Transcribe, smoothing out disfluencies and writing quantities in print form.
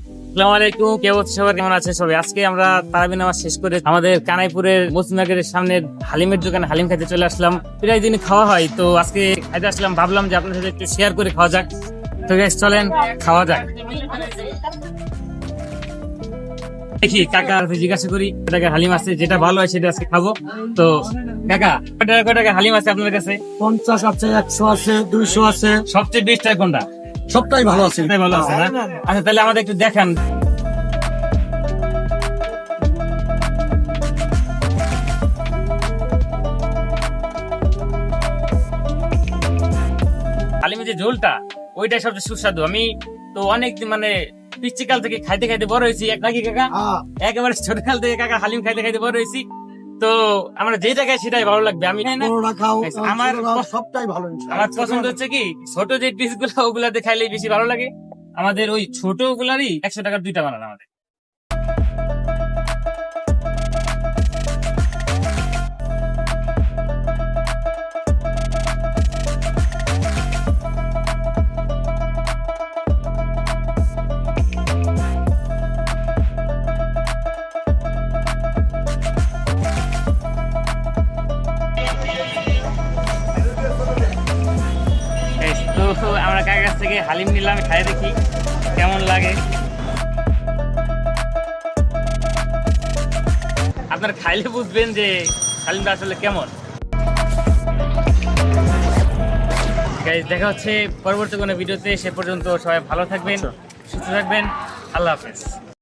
আসসালামু আলাইকুম, কে বলছে সবাই, কেমন আছে সবাই? আজকে আমরা তারাবি নামাজ শেষ করে আমাদের কানাইপুরের মসজিদ মার্কেটের সামনে হালিমের দোকানে হালিম খাইতে চলে আসলাম। প্রায় দিন খাওয়া হয়, তো আজকে খাইতে আসলাম, ভাবলাম যে আপনার সাথে একটু শেয়ার করে খাওয়া যাক। তো গাইস চলেন খাওয়া যাক। দেখি কাকা জিজ্ঞাসা করি টাকা হালিম আছে, যেটা ভালো হয় সেটা আজকে খাবো। তো কাকা কয় টাকা হালিম আছে আপনার কাছে? 50 আছে, 100 আছে, 200 আছে, সবচেয়ে বেস্টটা কোনটা? সবটাই ভালো আছে। সবটাই ভালো আছে না? আচ্ছা তাহলে আমাদের একটু দেখান। হালিমের যে ঝোলটা ওইটা সবচেয়ে সুস্বাদু। আমি তো অনেক মানে পিচ্চিকাল থেকে খাইতে খাইতে বড় হয়েছি, নাকি কাকা? একেবারে ছোট কাল থেকে কাকা হালিম খাইতে খাইতে বড় হয়েছি। তো আমরা যেটা খাই সেটাই ভালো লাগবে। আমি আমার সবটাই ভালো। আমার পছন্দ হচ্ছে কি ছোট যে পিস গুলা ওগুলাতে খাইলে বেশি ভালো লাগে। আমাদের ওই ছোট গুলারই 100 টাকার 2টা বানানো আমাদের। তো আমরা কাকার কাছ থেকে হালিম নিলাম, খাই দেখি কেমন লাগে। আপনারা খাইলে বুঝবেন যে হালিমটা আসলে কেমন। গাইস দেখা হচ্ছে পরবর্তী কোনো ভিডিওতে। সে পর্যন্ত সবাই ভালো থাকবেন, সুস্থ থাকবেন। আল্লাহ হাফেজ।